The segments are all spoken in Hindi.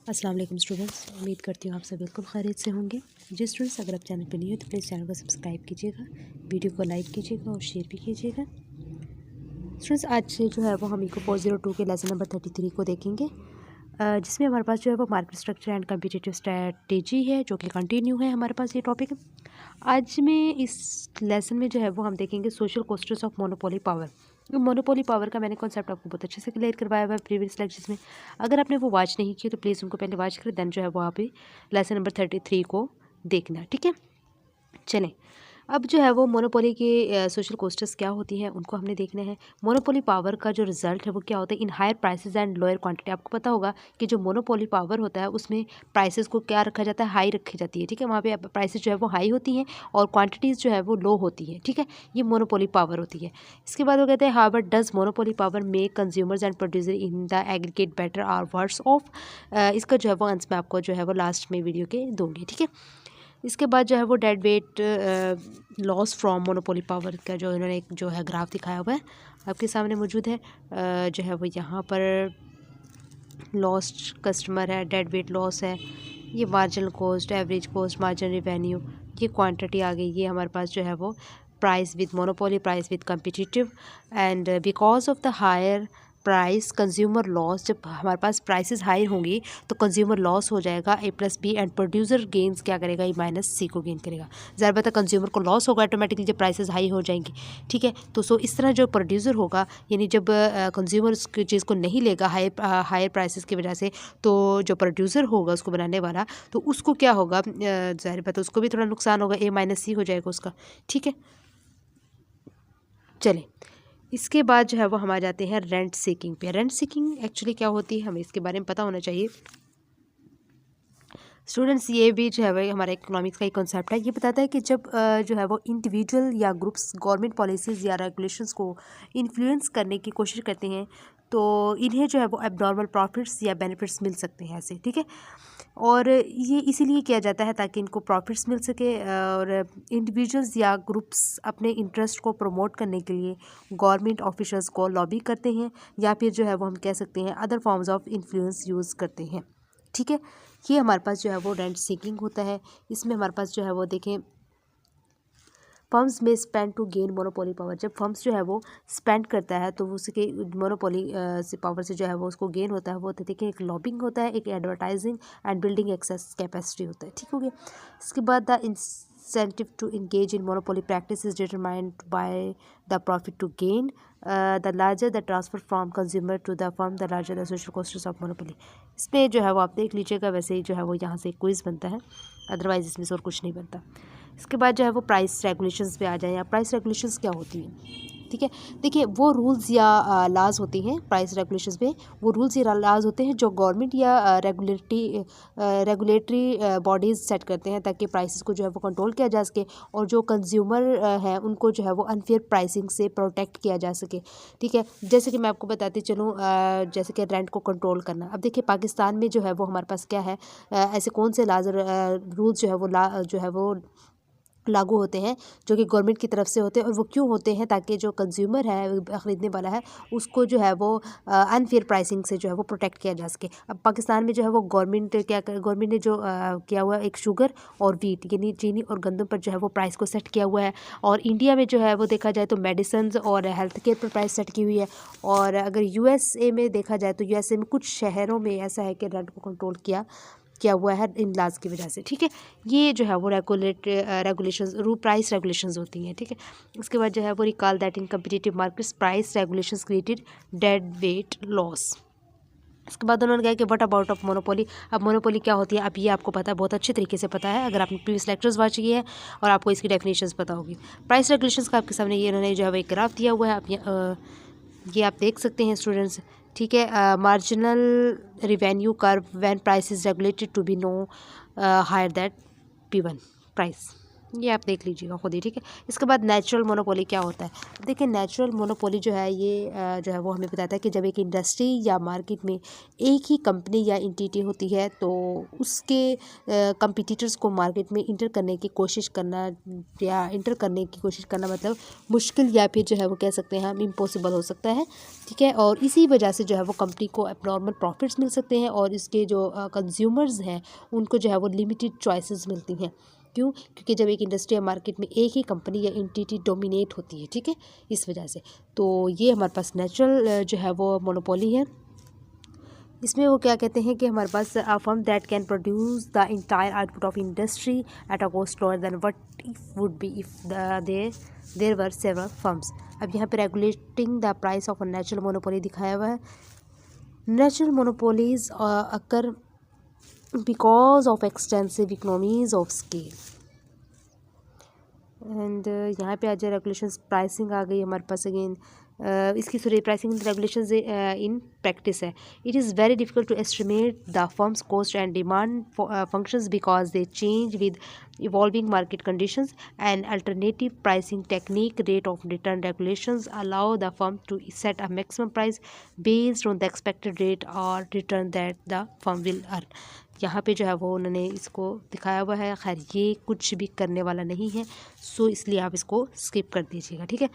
अस्सलाम वालेकुम स्टूडेंट्स, उम्मीद करती हूँ आप सब बिल्कुल खैरियत से होंगे। जी स्टूडेंट्स, अगर आप चैनल पर नहीं हो तो प्लीज़ चैनल को सब्सक्राइब कीजिएगा, वीडियो को लाइक कीजिएगा और शेयर भी कीजिएगा। स्टूडेंट्स, आज से जो है वो हम इको 402 के लेसन नंबर 33 को देखेंगे, जिसमें हमारे पास जो है वो market structure and competitive strategy है, जो कि कंटिन्यू है हमारे पास ये टॉपिक। आज में इस लेसन में जो है वो हम देखेंगे social costs of monopoly power. Monopoly power का मैंने कॉन्सेप्ट आपको बहुत अच्छे से क्लियर करवाया हुआ है प्रीवियस लेक्चर्स में। अगर आपने वो वॉच नहीं की तो प्लीज़ उनको पहले वॉच करें, देन जो है वो आप लेसन नंबर 33 को देखना, ठीक है। चलें, अब जो है वो मोनोपोली के सोशल कॉस्ट्स क्या होती हैं उनको हमने देखना है। मोनोपोली पावर का जो रिजल्ट है वो क्या होता है, in higher prices and lower quantity. आपको पता होगा कि जो मोनोपोली पावर होता है उसमें प्राइसेस को क्या रखा जाता है, हाई रखी जाती है, ठीक है। वहाँ पे प्राइसेस जो है वो हाई होती हैं और क्वांटिटीज़ जो है वो लो होती है, ठीक है। ये मोनोपोली पावर होती है। इसके बाद वो कहते हैं however does monopoly power make consumers and producer in the aggregate better or worse off. इसका जो है वो आंसर मैं आपको जो है वो लास्ट में वीडियो के दूँगी, ठीक है। इसके बाद जो है वो dead weight loss from monopoly power का जो इन्होंने एक जो है ग्राफ दिखाया हुआ है आपके सामने मौजूद है। जो है वो यहाँ पर लॉस्ट कस्टमर है, डेड वेट लॉस है, ये marginal cost, average cost, marginal revenue, ये क्वांटिटी आ गई। ये हमारे पास जो है वो price with monopoly, price with competitive, and because of the higher price consumer loss. जब हमारे पास प्राइसेस हाई होंगी तो कंज्यूमर लॉस हो जाएगा A plus B, and producer gains क्या करेगा, E माइनस सी को गेन करेगा। ज़रा बता कंज्यूमर को लॉस होगा ऑटोमेटिकली जब प्राइसेस हाई हो जाएंगी, ठीक है। तो सो इस तरह जो प्रोड्यूसर होगा, यानी जब कंज्यूमर उस चीज़ को नहीं लेगा हायर प्राइसेस की वजह से, तो जो प्रोड्यूसर होगा उसको बनाने वाला, तो उसको क्या होगा, ज़ाहिर बात है उसको भी थोड़ा नुकसान होगा, A माइनस सी हो जाएगा उसका, ठीक है। चलें, इसके बाद जो है वो हम आ जाते हैं रेंट सीकिंग पे। रेंट सीकिंग एक्चुअली क्या होती है हमें इसके बारे में पता होना चाहिए स्टूडेंट्स। ये भी जो है वो हमारा इकोनॉमिक्स का एक कॉन्सेप्ट है। ये बताता है कि जब जो है वो इंडिविजुअल या ग्रुप्स गवर्नमेंट पॉलिसीज़ या रेगुलेशंस को इन्फ्लुएंस करने की कोशिश करते हैं तो इन्हें जो है वो एबनॉर्मल प्रॉफिट्स या बेनिफिट्स मिल सकते हैं ऐसे, ठीक है। और ये इसीलिए किया जाता है ताकि इनको प्रॉफिट्स मिल सके, और इंडिविजुअल्स या ग्रुप्स अपने इंटरेस्ट को प्रमोट करने के लिए गवर्नमेंट ऑफिसर्स को लॉबी करते हैं, या फिर जो है वो हम कह सकते हैं other forms of influence use करते हैं, ठीक है। ये हमारे पास जो है वो रेंट सीकिंग होता है। इसमें हमारे पास जो है वो देखें, firms may spend to gain monopoly power. जब फर्म्स जो है वो स्पेंड करता है तो उसके मोनोपोली से पावर से जो है वो उसको गेन होता है। वो देखिए एक लॉबिंग होता है, एक advertising and building access capacity होता है, ठीक हो गया। इसके बाद the incentive to engage in monopoly practice is determined by the profit to gain, the larger the transfer from consumer to the firm, the larger the social costs of monopoly. इसमें जो है वो आप देख लीजिएगा, वैसे ही जो है वो यहाँ से क्विज बनता है, अदरवाइज इसमें से और कुछ नहीं बनता। इसके बाद जो है वो प्राइस रेगुलेशंस पे आ जाए। या प्राइस रेगुलेशंस क्या होती हैं, ठीक है। देखिए वो रूल्स या लाज होती हैं प्राइस रेगुलेशंस पे, वो रूल्स या लाज होते हैं जो गवर्नमेंट या रेगुलेटरी बॉडीज़ सेट करते हैं ताकि प्राइसेस को जो है वो कंट्रोल किया जा सके, और जो कंज्यूमर हैं उनको जो है वो अनफेयर प्राइसिंग से प्रोटेक्ट किया जा सके, ठीक है। जैसे कि मैं आपको बताती चलूँ, जैसे कि रेंट को कंट्रोल करना। अब देखिए पाकिस्तान में जो है वो हमारे पास क्या है, ऐसे कौन से लाज रूल्स जो है वो लागू होते हैं जो कि गवर्नमेंट की तरफ से होते हैं, और वो क्यों होते हैं, ताकि जो कंज्यूमर है, ख़रीदने वाला है, उसको जो है वो अनफेयर प्राइसिंग से जो है वो प्रोटेक्ट किया जा सके। अब पाकिस्तान में जो है वो गवर्नमेंट ने जो किया हुआ है, एक शुगर और वीट यानी चीनी और गंदम पर जो है वो प्राइस को सेट किया हुआ है। और इंडिया में जो है वो देखा जाए तो मेडिसिन और हेल्थ केयर पर प्राइस सेट की हुई है। और अगर USA में देखा जाए तो USA में कुछ शहरों में ऐसा है कि रेंट को कंट्रोल किया हुआ है इन लाज की वजह से, ठीक है। ये जो है वो रेगुलेशंस प्राइस रेगुलेशंस होती हैं, ठीक है। उसके बाद जो है वो recall that in competitive markets price regulations created dead weight loss. इसके बाद उन्होंने कहा कि व्हाट अबाउट ऑफ मोनोपोली। अब मोनोपोली क्या होती है, अब ये आपको पता है, बहुत अच्छे तरीके से पता है अगर आपने प्रीवियस लेक्चर्स वॉच किए हैं और आपको इसकी डेफिनेशंस पता होगी। प्राइस रेगुलेशंस का आपके सामने ये इन्होंने जो है वो एक ग्राफ दिया हुआ है, ये आप देख सकते हैं स्टूडेंट्स, ठीक है। Marginal revenue curve when price is regulated to be no higher that P1 price, ये आप देख लीजिएगा खुद ही, ठीक है। इसके बाद नेचुरल मोनोपोली क्या होता है? देखिए नेचुरल मोनोपोली जो है ये जो है वो हमें बताता है कि जब एक इंडस्ट्री या मार्केट में एक ही कंपनी या एंटिटी होती है तो उसके कंपटीटर्स को मार्केट में इंटर करने की कोशिश करना या इंटर करने की कोशिश करना मतलब मुश्किल या फिर जो है वो कह सकते हैं हम इम्पॉसिबल हो सकता है, ठीक है। और इसी वजह से जो है वो कंपनी को एबनॉर्मल प्रॉफिट्स मिल सकते हैं और इसके जो कंज्यूमर्स हैं उनको जो है वो लिमिटेड चॉइसेस मिलती हैं। क्यों? क्योंकि जब एक इंडस्ट्री या मार्केट में एक ही कंपनी या एंटिटी डोमिनेट होती है, ठीक है, इस वजह से। तो ये हमारे पास नेचुरल जो है वो मोनोपोली है। इसमें वो क्या कहते हैं कि हमारे पास a firm that can produce the entire output of industry at a cost lower than what if would be if there were several firms. अब यहाँ पे regulating the price of a natural monopoly दिखाया हुआ है। Natural monopolies occur because of extensive economies of scale and यहाँ पे आ जाए रेगुलेशंस, प्राइसिंग आ गई हमारे पास अगेन। इसकी sorry pricing regulations in practice है। It is very difficult to estimate the firm's cost and demand functions because they change with evolving market conditions. An alternative pricing technique, rate of return regulations, allow the firm to set a maximum price based on the expected rate or return that the firm will earn. यहाँ पे जो है वो उन्होंने इसको दिखाया हुआ है। खैर ये कुछ भी करने वाला नहीं है, सो इसलिए आप इसको स्किप कर दीजिएगा, ठीक है।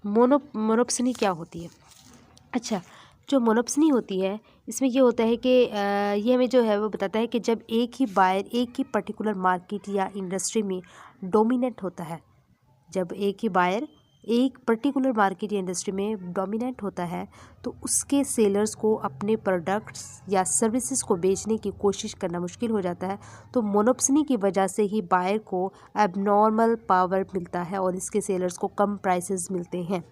मोनोप्सनी क्या होती है? अच्छा, जो मोनोप्सनी होती है इसमें ये होता है कि ये हमें जो है वो बताता है कि जब एक ही बायर एक ही पर्टिकुलर मार्केट या इंडस्ट्री में डोमिनेट होता है, जब एक ही बायर एक पर्टिकुलर मार्केट या इंडस्ट्री में डोमिनेट होता है तो उसके सेलर्स को अपने प्रोडक्ट्स या सर्विसेज को बेचने की कोशिश करना मुश्किल हो जाता है। तो मोनोप्सनी की वजह से ही बायर को एबनॉर्मल पावर मिलता है और इसके सेलर्स को कम प्राइसेस मिलते हैं,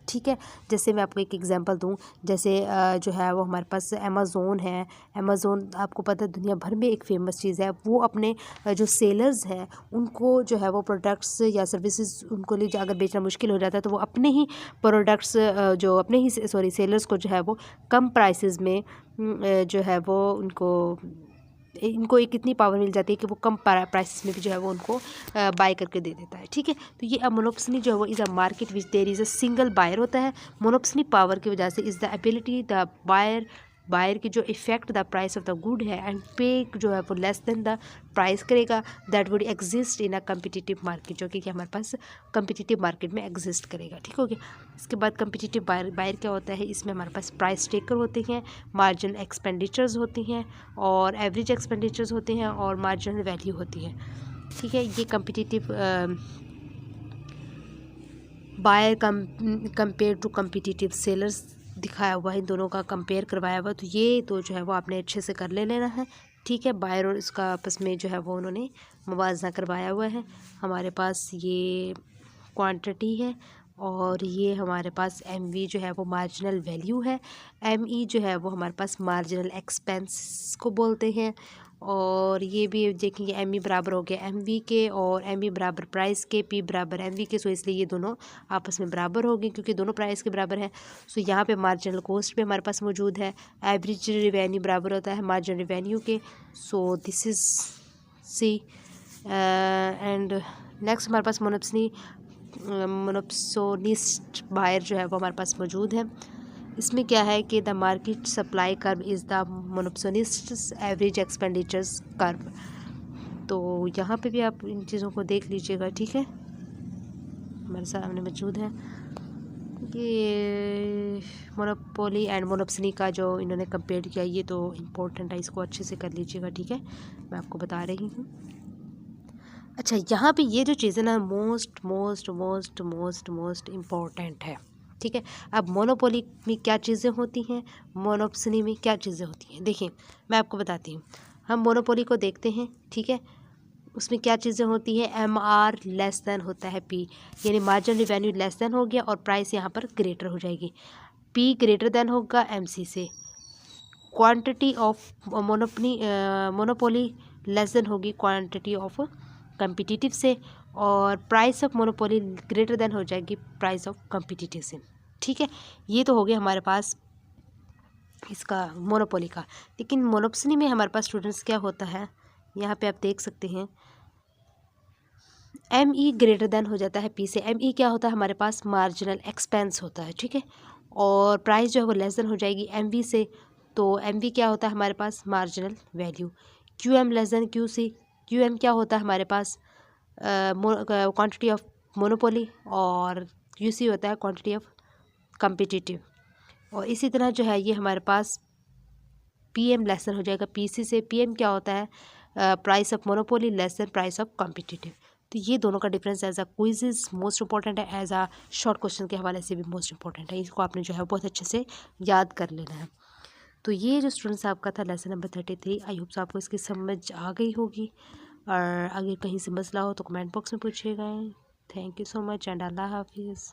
ठीक है। जैसे मैं आपको एक एग्जांपल दूं, जैसे जो है वो हमारे पास अमेज़ोन है। अमेज़ोन आपको पता है दुनिया भर में एक फ़ेमस चीज़ है। वो अपने जो सेलर्स हैं उनको जो है वो प्रोडक्ट्स या सर्विसेज उनको लिए अगर बेचना मुश्किल हो जाता है तो वो अपने ही प्रोडक्ट्स जो अपने ही सॉरी सेलर्स को जो है वो कम प्राइसेस में जो है वो इनको एक कितनी पावर मिल जाती है कि वो कम प्राइसेस में भी जो है वो उनको बाय करके दे देता है, ठीक है। तो ये मोनोप्सनी जो है वो is a market which there is a single buyer होता है। मोनोप्सनी पावर की वजह से is the ability the buyer की जो effect the price of the good है एंड पे जो है वो लेस देन द प्राइस करेगा that would exist in a competitive market, जो कि हमारे पास कम्पिटिटिव मार्केट में एग्जिस्ट करेगा, ठीक हो गया। इसके बाद कम्पिटिटिव बायर क्या होता है? इसमें हमारे पास प्राइस टेकर होते हैं, मार्जिनल एक्सपेंडिचर्स होती हैं और एवरेज एक्सपेंडिचर्स होते हैं और मार्जिनल वैल्यू होती है, ठीक है। ये competitive buyer compare to competitive sellers दिखाया हुआ है, इन दोनों का कंपेयर करवाया हुआ। तो ये तो जो है वो आपने अच्छे से कर लेना है, ठीक है। बायर और इसका आपस में जो है वो उन्होंने मुवाजना करवाया हुआ है। हमारे पास ये क्वांटिटी है और ये हमारे पास एमवी जो है वो मार्जिनल वैल्यू है। एमई जो है वो हमारे पास मार्जिनल एक्सपेंस को बोलते हैं और ये भी देखेंगे एमई बराबर हो गया एमवी के और एमई बराबर प्राइस के, पी बराबर एमवी के। सो इसलिए ये दोनों आपस में बराबर हो गए क्योंकि दोनों प्राइस के बराबर हैं। सो यहाँ पे मार्जिनल कॉस्ट भी हमारे पास मौजूद है। एवरेज रिवेन्यू बराबर होता है मार्जिनल रिवेन्यू के। So this is C and next हमारे पास मोनोप्सोनिस्ट बायर जो है वो हमारे पास मौजूद है। इसमें क्या है कि the market supply curve is the monopsonist average expenditures curve. तो यहाँ पे भी आप इन चीज़ों को देख लीजिएगा, ठीक है, हमारे सामने मौजूद है। ये मोनोपोली एंड मोनोप्सनी का जो इन्होंने कंपेयर किया ये तो इम्पोर्टेंट है, इसको अच्छे से कर लीजिएगा, ठीक है, मैं आपको बता रही हूँ। अच्छा, यहाँ पे ये जो चीज़ है ना most most most most most important है, ठीक है। अब मोनोपोली में क्या चीज़ें होती हैं, मोनोप्सनी में क्या चीज़ें होती हैं, देखिए मैं आपको बताती हूँ। हम मोनोपोली को देखते हैं, ठीक है, उसमें क्या चीज़ें होती हैं? एम आर लेस दैन होता है पी, यानी मार्जिनल रिवेन्यू लेस दैन हो गया और प्राइस यहाँ पर ग्रेटर हो जाएगी। पी ग्रेटर दैन होगा एम सी से। Quantity of monopoly less than होगी क्वांटिटी ऑफ कम्पिटिटिव से और price of monopoly greater than हो जाएगी प्राइस ऑफ कम्पिटिटिव से, ठीक है। ये तो हो गया हमारे पास इसका मोनोपोली का। लेकिन मोनोप्सनी में हमारे पास स्टूडेंट्स क्या होता है, यहाँ पे आप देख सकते हैं एम ई ग्रेटर देन हो जाता है पी से। एम ई क्या होता है हमारे पास, मार्जिनल एक्सपेंस होता है, ठीक है। और प्राइस जो है वो लेस देन हो जाएगी एम वी से, तो एम वी क्या होता है हमारे पास, marginal value. Q M less than Q C, Q M क्या होता है हमारे पास, क्वांटिटी ऑफ मोनोपोली, और क्यू सी होता है क्वांटिटी ऑफ कम्पिटिटिव। और इसी तरह जो है ये हमारे पास पी एम लेस देन हो जाएगा पी सी से। पी एम क्या होता है, price of monopoly less than price of competitive. तो ये दोनों का difference as a quiz is most important है, एज अ शॉर्ट क्वेश्चन के हवाले से भी मोस्ट इंपॉर्टेंट है। इसको आपने जो है बहुत अच्छे से याद कर लेना है। तो ये जो स्टूडेंट्स आपका था लेसन नंबर 33, आई होप आपको इसकी समझ आ गई होगी। और अगर कहीं से मसला हो तो कमेंट बॉक्स में पूछिएगा। Thank you so much and अल्लाह हाफिज़।